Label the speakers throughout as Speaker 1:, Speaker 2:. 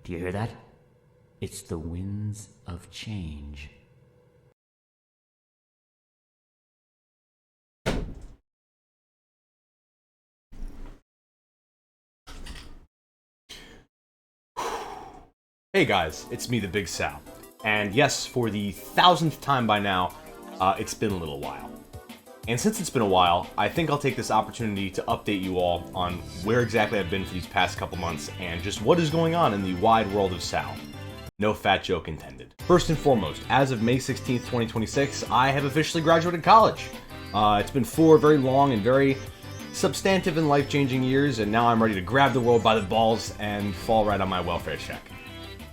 Speaker 1: Do you hear that? It's the winds of change.
Speaker 2: Hey guys, it's me, TheBigSal. And yes, for the 1000th time by now, it's been a little while. And since it's been a while, I think I'll take this opportunity to update you all on where exactly I've been for these past couple months and just what is going on in the wide world of Sal. No fat joke intended. First and foremost, as of May 16th, 2026, I have officially graduated college. It's been 4 very long and very substantive and life-changing years, and now I'm ready to grab the world by the balls and fall right on my welfare check.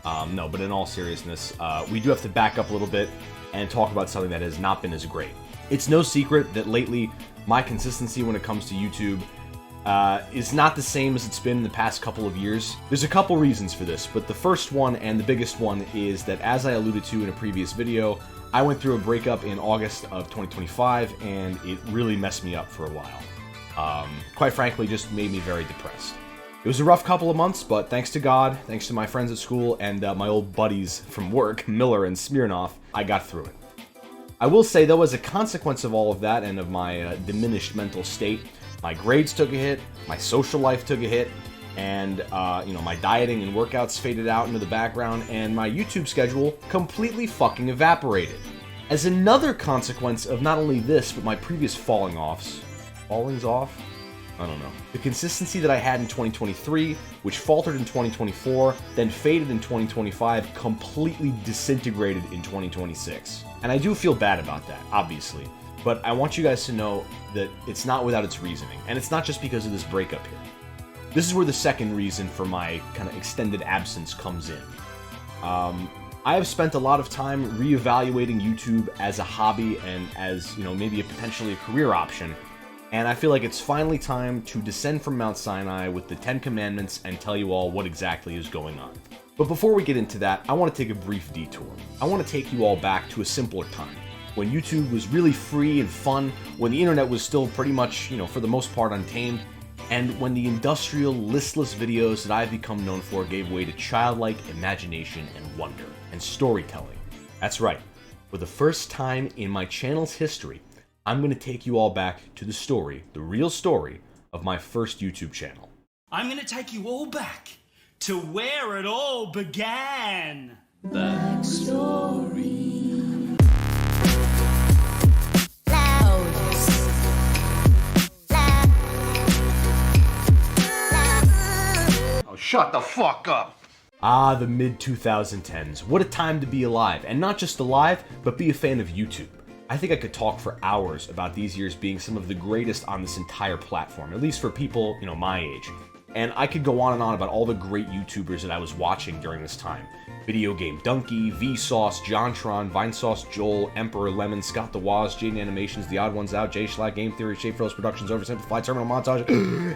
Speaker 2: No, but in all seriousness, we do have to back up a little bit and talk about something that has not been as great. It's no secret that lately, my consistency when it comes to YouTube is not the same as it's been in the past couple of years. There's a couple reasons for this, but the first one and the biggest one is that, as I alluded to in a previous video, I went through a breakup in August of 2025, and it really messed me up for a while. Quite frankly, just made me very depressed. It was a rough couple of months, but thanks to God, thanks to my friends at school, and my old buddies from work, Miller and Smirnoff, I got through it. I will say, though, as a consequence of all of that and of my diminished mental state, my grades took a hit, my social life took a hit, and my dieting and workouts faded out into the background, and my YouTube schedule completely fucking evaporated. As another consequence of not only this, but my previous fallings off? I don't know. The consistency that I had in 2023, which faltered in 2024, then faded in 2025, completely disintegrated in 2026. And I do feel bad about that, obviously. But I want you guys to know that it's not without its reasoning. And it's not just because of this breakup here. This is where the second reason for my kind of extended absence comes in. I have spent a lot of time reevaluating YouTube as a hobby and as, maybe potentially a career option. And I feel like it's finally time to descend from Mount Sinai with the 10 Commandments and tell you all what exactly is going on. But before we get into that, I want to take a brief detour. I want to take you all back to a simpler time, when YouTube was really free and fun, when the internet was still pretty much, for the most part, untamed, and when the industrial, listless videos that I've become known for gave way to childlike imagination and wonder, and storytelling. That's right. For the first time in my channel's history, I'm going to take you all back to the story, the real story, of my first YouTube channel.
Speaker 3: I'm going to take you all back to where it all began.
Speaker 4: Backstory.
Speaker 2: Oh, shut the fuck up! Ah, the mid-2010s. What a time to be alive. And not just alive, but be a fan of YouTube. I think I could talk for hours about these years being some of the greatest on this entire platform, at least for people, my age. And I could go on and on about all the great YouTubers that I was watching during this time. Video Game Donkey, Vsauce, JonTron, Vinesauce, Joel, Emperor Lemon, Scott the Woz, Jaden Animations, The Odd Ones Out, Jay Schlatt, Game Theory, Shape Frills Productions, Oversimplified, Terminal Montage,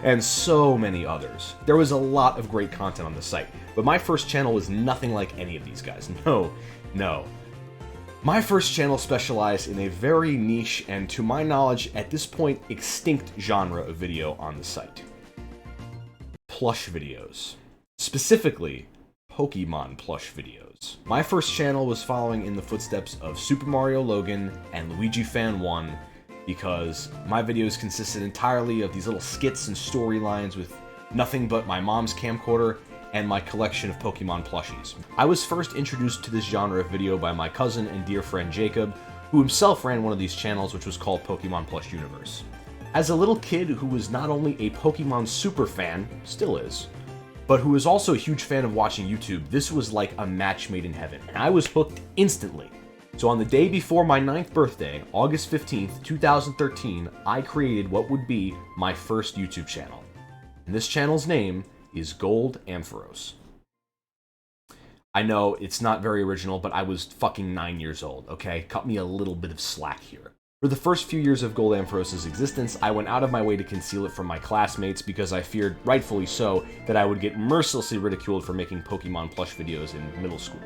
Speaker 2: and so many others. There was a lot of great content on the site, but my first channel was nothing like any of these guys. No. My first channel specialized in a very niche and, to my knowledge, at this point, extinct genre of video on the site. Plush videos. Specifically, Pokemon plush videos. My first channel was following in the footsteps of Super Mario Logan and Luigi Fan 1 because my videos consisted entirely of these little skits and storylines with nothing but my mom's camcorder and my collection of Pokemon plushies. I was first introduced to this genre of video by my cousin and dear friend Jacob, who himself ran one of these channels, which was called Pokemon Plush Universe. As a little kid who was not only a Pokemon super fan, still is, but who was also a huge fan of watching YouTube, this was like a match made in heaven, and I was hooked instantly. So on the day before my 9th birthday, August 15th, 2013, I created what would be my first YouTube channel. And this channel's name is Gold Ampharos. I know, it's not very original, but I was fucking 9 years old, okay? Cut me a little bit of slack here. For the first few years of Gold Ampharos' existence, I went out of my way to conceal it from my classmates because I feared, rightfully so, that I would get mercilessly ridiculed for making Pokemon plush videos in middle school.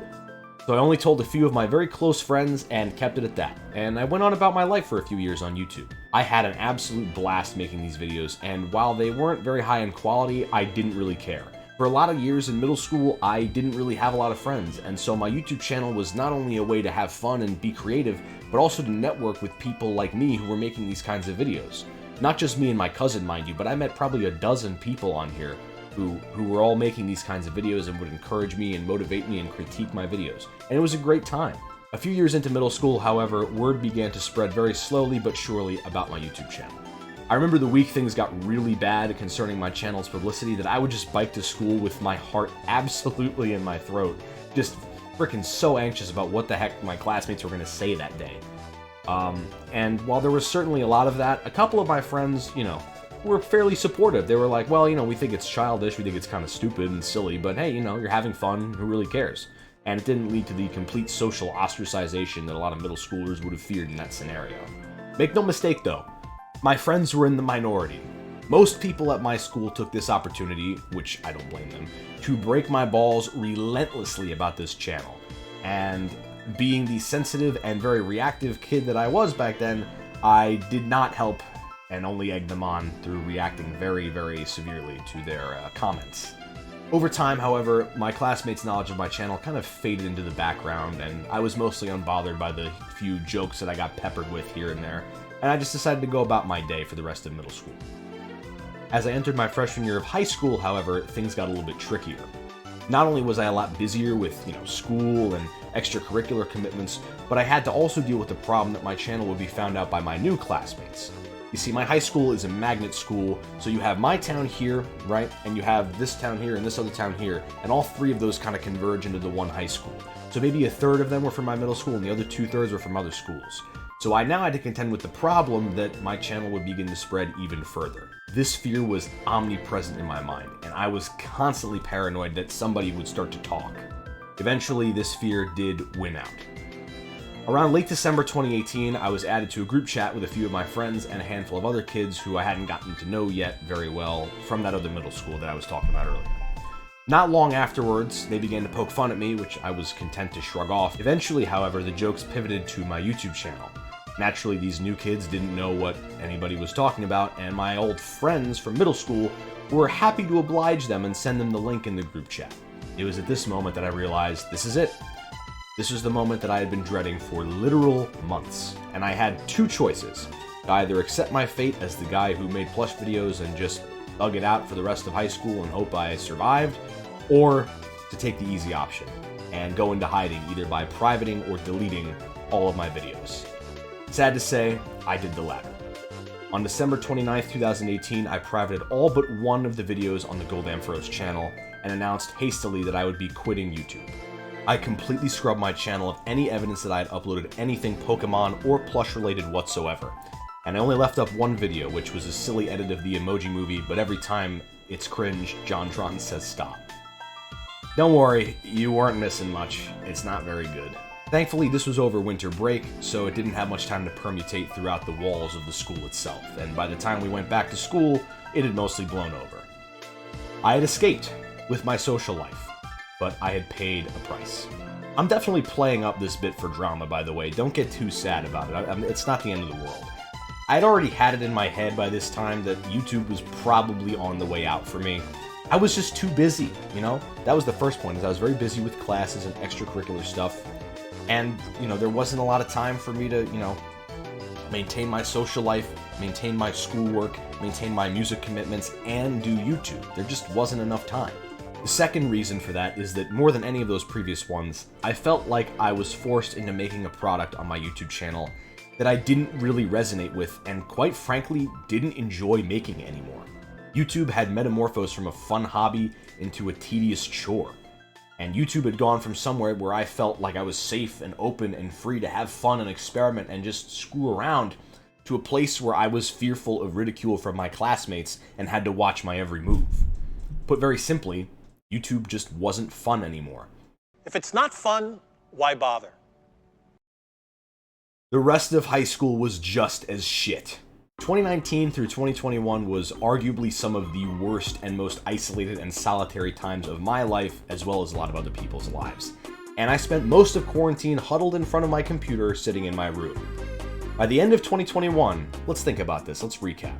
Speaker 2: So I only told a few of my very close friends and kept it at that. And I went on about my life for a few years on YouTube. I had an absolute blast making these videos, and while they weren't very high in quality, I didn't really care. For a lot of years in middle school, I didn't really have a lot of friends, and so my YouTube channel was not only a way to have fun and be creative, but also to network with people like me who were making these kinds of videos. Not just me and my cousin, mind you, but I met probably a dozen people on here who were all making these kinds of videos and would encourage me and motivate me and critique my videos. And it was a great time. A few years into middle school, however, word began to spread very slowly but surely about my YouTube channel. I remember the week things got really bad concerning my channel's publicity that I would just bike to school with my heart absolutely in my throat, just freaking so anxious about what the heck my classmates were going to say that day. And while there was certainly a lot of that, a couple of my friends, were fairly supportive. They were like, well, we think it's childish, we think it's kind of stupid and silly, but hey, you're having fun, who really cares? And it didn't lead to the complete social ostracization that a lot of middle schoolers would have feared in that scenario. Make no mistake though, my friends were in the minority. Most people at my school took this opportunity, which I don't blame them, to break my balls relentlessly about this channel. And being the sensitive and very reactive kid that I was back then, I did not help and only egged them on through reacting very, very severely to their comments. Over time, however, my classmates' knowledge of my channel kind of faded into the background, and I was mostly unbothered by the few jokes that I got peppered with here and there, and I just decided to go about my day for the rest of middle school. As I entered my freshman year of high school, however, things got a little bit trickier. Not only was I a lot busier with, school and extracurricular commitments, but I had to also deal with the problem that my channel would be found out by my new classmates. You see, my high school is a magnet school, so you have my town here, right? And you have this town here and this other town here, and all three of those kind of converge into the one high school. So maybe a third of them were from my middle school and the other 2/3 were from other schools. So I now had to contend with the problem that my channel would begin to spread even further. This fear was omnipresent in my mind, and I was constantly paranoid that somebody would start to talk. Eventually, this fear did win out. Around late December 2018, I was added to a group chat with a few of my friends and a handful of other kids who I hadn't gotten to know yet very well from that other middle school that I was talking about earlier. Not long afterwards, they began to poke fun at me, which I was content to shrug off. Eventually, however, the jokes pivoted to my YouTube channel. Naturally, these new kids didn't know what anybody was talking about, and my old friends from middle school were happy to oblige them and send them the link in the group chat. It was at this moment that I realized this is it. This was the moment that I had been dreading for literal months, and I had two choices. To either accept my fate as the guy who made plush videos and just thug it out for the rest of high school and hope I survived, or to take the easy option and go into hiding either by privating or deleting all of my videos. Sad to say, I did the latter. On December 29th, 2018, I privated all but one of the videos on the Goldamphros channel and announced hastily that I would be quitting YouTube. I completely scrubbed my channel of any evidence that I had uploaded anything Pokemon or plush related whatsoever. And I only left up one video, which was a silly edit of the Emoji Movie, but every time it's cringe, JonTron says stop. Don't worry, you weren't missing much. It's not very good. Thankfully, this was over winter break, so it didn't have much time to permutate throughout the walls of the school itself, and by the time we went back to school, it had mostly blown over. I had escaped with my social life, but I had paid a price. I'm definitely playing up this bit for drama, by the way. Don't get too sad about it. It's not the end of the world. I'd already had it in my head by this time that YouTube was probably on the way out for me. I was just too busy, That was the first point, is I was very busy with classes and extracurricular stuff. And, there wasn't a lot of time for me to, maintain my social life, maintain my schoolwork, maintain my music commitments, and do YouTube. There just wasn't enough time. The second reason for that is that more than any of those previous ones, I felt like I was forced into making a product on my YouTube channel that I didn't really resonate with and quite frankly didn't enjoy making anymore. YouTube had metamorphosed from a fun hobby into a tedious chore. And YouTube had gone from somewhere where I felt like I was safe and open and free to have fun and experiment and just screw around to a place where I was fearful of ridicule from my classmates and had to watch my every move. Put very simply, YouTube just wasn't fun anymore.
Speaker 4: If it's not fun, why bother?
Speaker 2: The rest of high school was just as shit. 2019 through 2021 was arguably some of the worst and most isolated and solitary times of my life, as well as a lot of other people's lives. And I spent most of quarantine huddled in front of my computer sitting in my room. By the end of 2021, let's think about this, let's recap.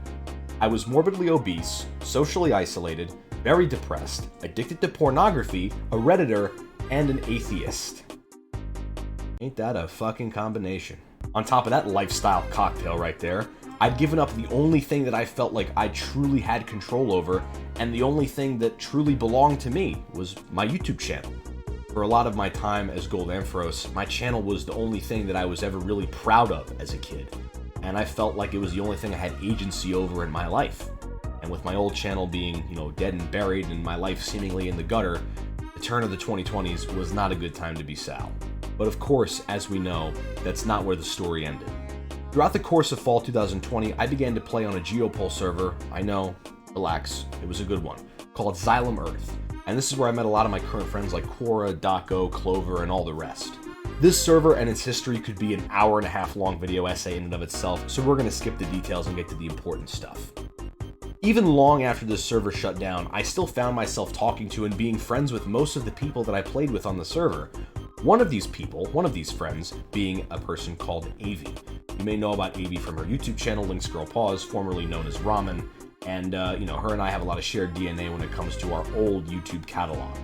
Speaker 2: I was morbidly obese, socially isolated, very depressed, addicted to pornography, a Redditor, and an atheist. Ain't that a fucking combination? On top of that lifestyle cocktail right there, I'd given up the only thing that I felt like I truly had control over, and the only thing that truly belonged to me was my YouTube channel. For a lot of my time as Gold Ampharos, my channel was the only thing that I was ever really proud of as a kid, and I felt like it was the only thing I had agency over in my life. And with my old channel being, dead and buried and my life seemingly in the gutter, the turn of the 2020s was not a good time to be Sal. But of course, as we know, that's not where the story ended. Throughout the course of fall 2020, I began to play on a Geopol server, I know, relax, it was a good one, called Xylem Earth. And this is where I met a lot of my current friends like Quora, Daco, Clover, and all the rest. This server and its history could be an hour-and-a-half long video essay in and of itself, so we're going to skip the details and get to the important stuff. Even long after this server shut down, I still found myself talking to and being friends with most of the people that I played with on the server. One of these friends, being a person called Avi. You may know about Avi from her YouTube channel, Link's Girl Paws, formerly known as Ramen, and her and I have a lot of shared DNA when it comes to our old YouTube catalog.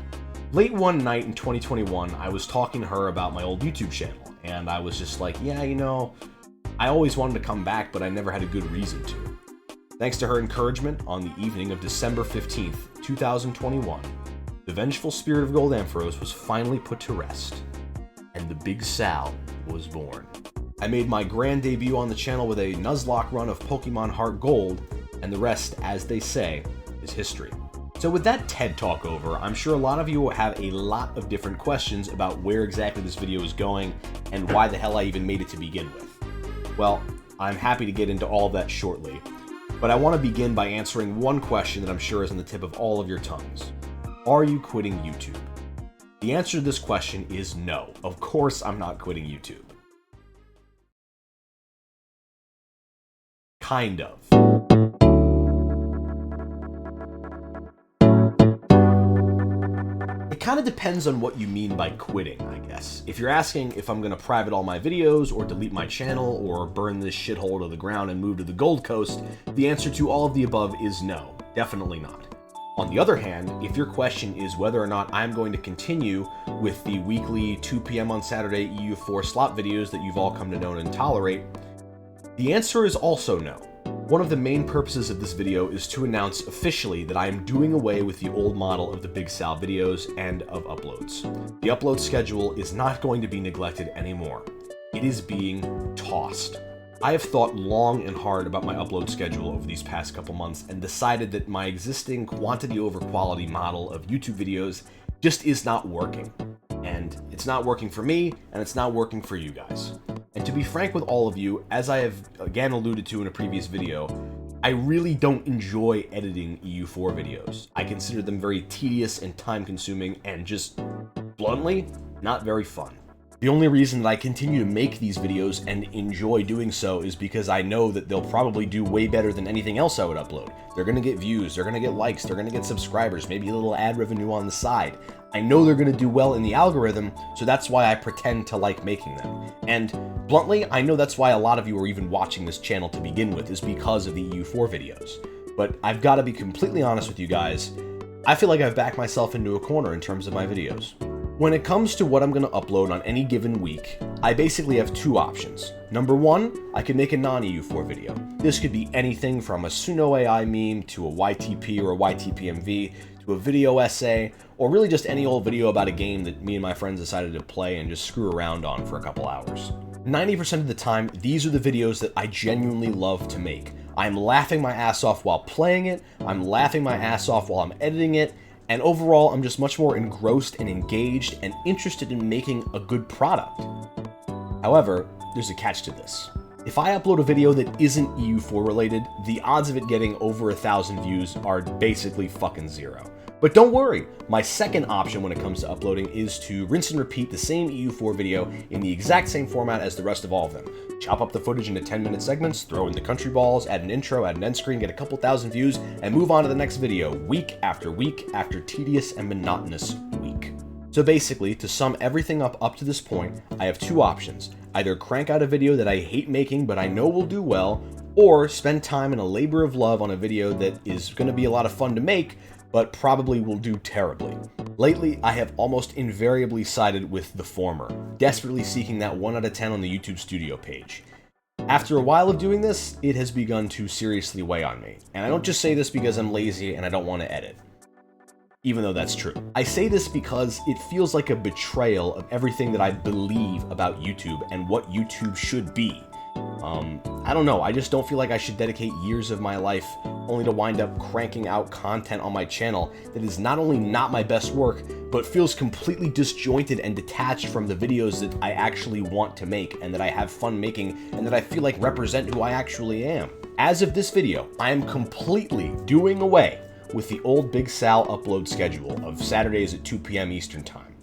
Speaker 2: Late one night in 2021, I was talking to her about my old YouTube channel, and I was just like, yeah, I always wanted to come back, but I never had a good reason to. Thanks to her encouragement, on the evening of December 15th, 2021, the vengeful spirit of Gold Ampharos was finally put to rest, and the Big Sal was born. I made my grand debut on the channel with a Nuzlocke run of Pokemon Heart Gold, and the rest, as they say, is history. So with that TED Talk over, I'm sure a lot of you will have a lot of different questions about where exactly this video is going and why the hell I even made it to begin with. Well, I'm happy to get into all of that shortly, but I want to begin by answering one question that I'm sure is on the tip of all of your tongues. Are you quitting YouTube? The answer to this question is no. Of course I'm not quitting YouTube. Kind of. It kind of depends on what you mean by quitting, I guess. If you're asking if I'm going to private all my videos, or delete my channel, or burn this shithole to the ground and move to the Gold Coast, the answer to all of the above is no, definitely not. On the other hand, if your question is whether or not I'm going to continue with the weekly 2 p.m. on Saturday EU4 slot videos that you've all come to know and tolerate, the answer is also no. One of the main purposes of this video is to announce officially that I am doing away with the old model of the Big Sal videos and of uploads. The upload schedule is not going to be neglected anymore. It is being tossed. I have thought long and hard about my upload schedule over these past couple months and decided that my existing quantity over quality model of YouTube videos just is not working. And it's not working for me, and it's not working for you guys. And to be frank with all of you, as I have again alluded to in a previous video, I really don't enjoy editing EU4 videos. I consider them very tedious and time-consuming and just, bluntly, not very fun. The only reason that I continue to make these videos and enjoy doing so is because I know that they'll probably do way better than anything else I would upload. They're gonna get views, they're gonna get likes, they're gonna get subscribers, maybe a little ad revenue on the side. I know they're gonna do well in the algorithm, so that's why I pretend to like making them. And bluntly, I know that's why a lot of you are even watching this channel to begin with, is because of the EU4 videos. But I've gotta be completely honest with you guys, I feel like I've backed myself into a corner in terms of my videos. When it comes to what I'm going to upload on any given week, I basically have two options. Number one, I can make a non-EU4 video. This could be anything from a Suno AI meme to a YTP or a YTPMV to a video essay, or really just any old video about a game that me and my friends decided to play and just screw around on for a couple hours. 90% of the time, these are the videos that I genuinely love to make. I'm laughing my ass off while playing it, I'm laughing my ass off while I'm editing it, and overall, I'm just much more engrossed and engaged and interested in making a good product. However, there's a catch to this. If I upload a video that isn't EU4 related, the odds of it getting over 1,000 views are basically fucking zero. But don't worry, my second option when it comes to uploading is to rinse and repeat the same EU4 video in the exact same format as the rest of all of them. Chop up the footage into 10-minute segments, throw in the country balls, add an intro, add an end screen, get a couple thousand views, and move on to the next video, week after tedious and monotonous week. So basically, to sum everything up to this point, I have two options. Either crank out a video that I hate making but I know will do well, or spend time and a labor of love on a video that is going to be a lot of fun to make, but probably will do terribly. Lately, I have almost invariably sided with the former, desperately seeking that 1 out of 10 on the YouTube Studio page. After a while of doing this, it has begun to seriously weigh on me, and I don't just say this because I'm lazy and I don't want to edit. Even though that's true. I say this because it feels like a betrayal of everything that I believe about YouTube and what YouTube should be. I don't know, I just don't feel like I should dedicate years of my life only to wind up cranking out content on my channel that is not only not my best work, but feels completely disjointed and detached from the videos that I actually want to make and that I have fun making and that I feel like represent who I actually am. As of this video, I am completely doing away with the old Big Sal upload schedule of Saturdays at 2 p.m. Eastern Time.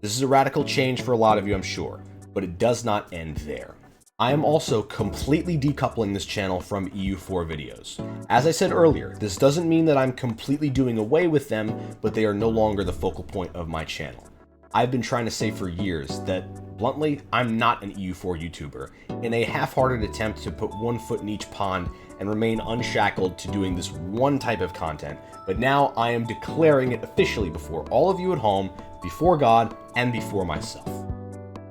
Speaker 2: This is a radical change for a lot of you, I'm sure, but it does not end there. I am also completely decoupling this channel from EU4 videos. As I said earlier, this doesn't mean that I'm completely doing away with them, but they are no longer the focal point of my channel. I've been trying to say for years that, bluntly, I'm not an EU4 YouTuber, in a half-hearted attempt to put one foot in each pond and remain unshackled to doing this one type of content, but now I am declaring it officially before all of you at home, before God, and before myself.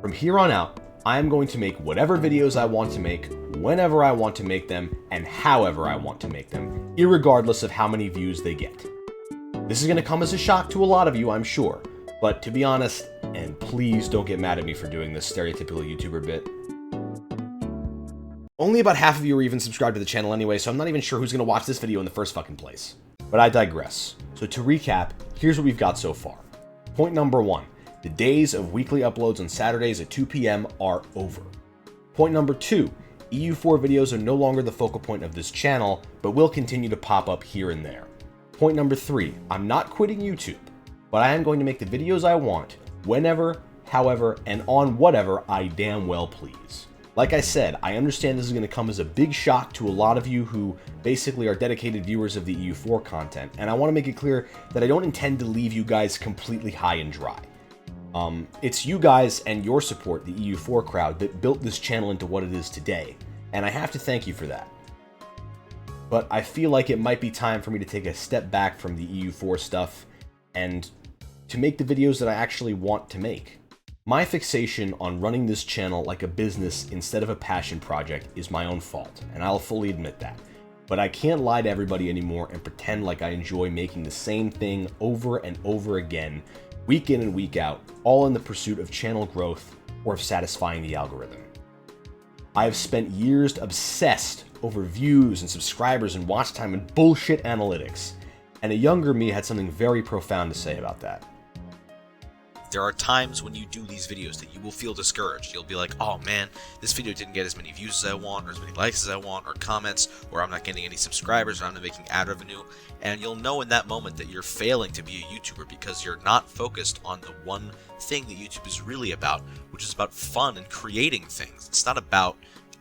Speaker 2: From here on out, I am going to make whatever videos I want to make, whenever I want to make them, and however I want to make them, irregardless of how many views they get. This is going to come as a shock to a lot of you, I'm sure, but to be honest, and please don't get mad at me for doing this stereotypical YouTuber bit, only about half of you are even subscribed to the channel anyway, so I'm not even sure who's going to watch this video in the first fucking place. But I digress. So to recap, here's what we've got so far. Point number 1. The days of weekly uploads on Saturdays at 2 p.m. are over. Point number 2, EU4 videos are no longer the focal point of this channel, but will continue to pop up here and there. Point number 3, I'm not quitting YouTube, but I am going to make the videos I want, whenever, however, and on whatever I damn well please. Like I said, I understand this is going to come as a big shock to a lot of you who basically are dedicated viewers of the EU4 content, and I want to make it clear that I don't intend to leave you guys completely high and dry. It's you guys and your support, the EU4 crowd, that built this channel into what it is today, and I have to thank you for that. But I feel like it might be time for me to take a step back from the EU4 stuff and to make the videos that I actually want to make. My fixation on running this channel like a business instead of a passion project is my own fault, and I'll fully admit that. But I can't lie to everybody anymore and pretend like I enjoy making the same thing over and over again, week in and week out, all in the pursuit of channel growth or of satisfying the algorithm. I have spent years obsessed over views and subscribers and watch time and bullshit analytics, and a younger me had something very profound to say about that.
Speaker 5: There are times when you do these videos that you will feel discouraged. You'll be like, oh man, this video didn't get as many views as I want, or as many likes as I want, or comments, or I'm not getting any subscribers, or I'm not making ad revenue. And you'll know in that moment that you're failing to be a YouTuber because you're not focused on the one thing that YouTube is really about, which is about fun and creating things. It's not about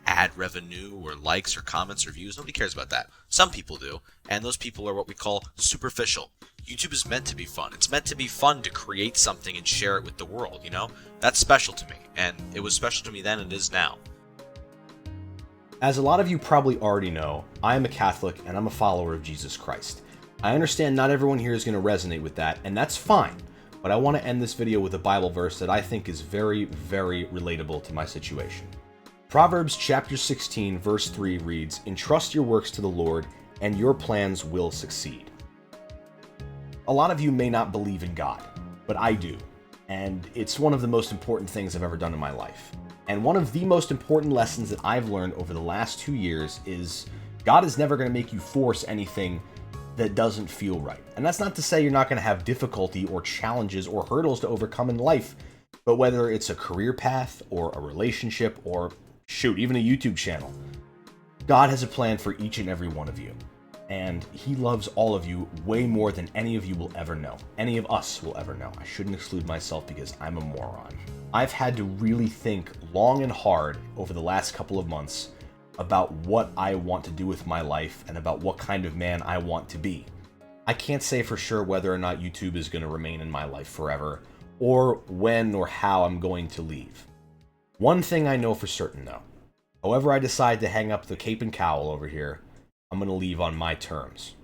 Speaker 5: ad revenue or likes or comments or views. Nobody cares about that. Some people do, and those people are what we call superficial. YouTube is meant to be fun. It's meant to be fun to create something and share it with the world, you know? That's special to me, and it was special to me then and it is now.
Speaker 2: As a lot of you probably already know, I am a Catholic and I'm a follower of Jesus Christ. I understand not everyone here is going to resonate with that, and that's fine, but I want to end this video with a Bible verse that I think is very, very relatable to my situation. Proverbs chapter 16 verse 3 reads, "Entrust your works to the Lord, and your plans will succeed." A lot of you may not believe in God, but I do, and it's one of the most important things I've ever done in my life. And one of the most important lessons that I've learned over the last 2 years is God is never going to make you force anything that doesn't feel right. And that's not to say you're not going to have difficulty or challenges or hurdles to overcome in life, but whether it's a career path or a relationship or, shoot, even a YouTube channel, God has a plan for each and every one of you. And he loves all of you way more than any of you will ever know. Any of us will ever know. I shouldn't exclude myself because I'm a moron. I've had to really think long and hard over the last couple of months about what I want to do with my life and about what kind of man I want to be. I can't say for sure whether or not YouTube is going to remain in my life forever, or when or how I'm going to leave. One thing I know for certain though, however I decide to hang up the cape and cowl over here, I'm going to leave on my terms.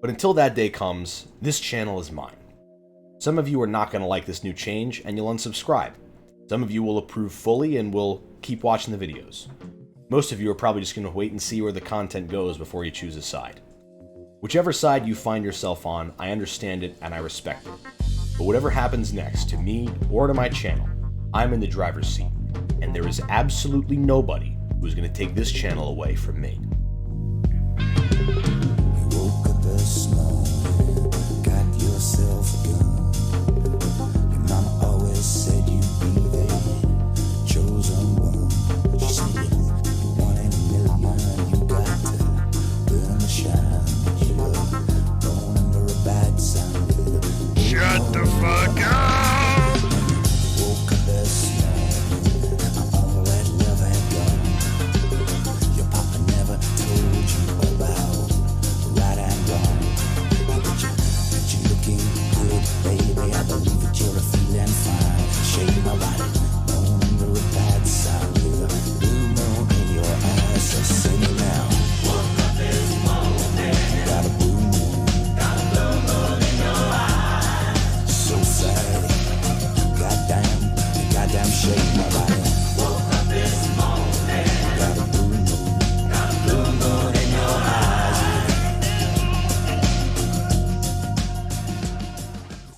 Speaker 2: But until that day comes, this channel is mine. Some of you are not going to like this new change and you'll unsubscribe. Some of you will approve fully and will keep watching the videos. Most of you are probably just going to wait and see where the content goes before you choose a side. Whichever side you find yourself on, I understand it and I respect it. But whatever happens next, to me or to my channel, I'm in the driver's seat, and there is absolutely nobody who's going to take this channel away from me.
Speaker 6: You woke up this morning, got yourself a gun. Your mama always said you'd be the chosen one. She said you're 1 in a million, you got to burn the shine. You're born under a bad sign.
Speaker 7: Shut the fuck up!
Speaker 6: Woke up this morning, all that love had gone. Your papa never told you about right and wrong. But you're looking good, baby. I believe that you're feeling fine. Shade my light, born under a bad sign. With a blue moon in your eyes, so sing it now. Woke up this morning, got a blue moon, got a blue moon in your eyes. So sad, goddamn shade.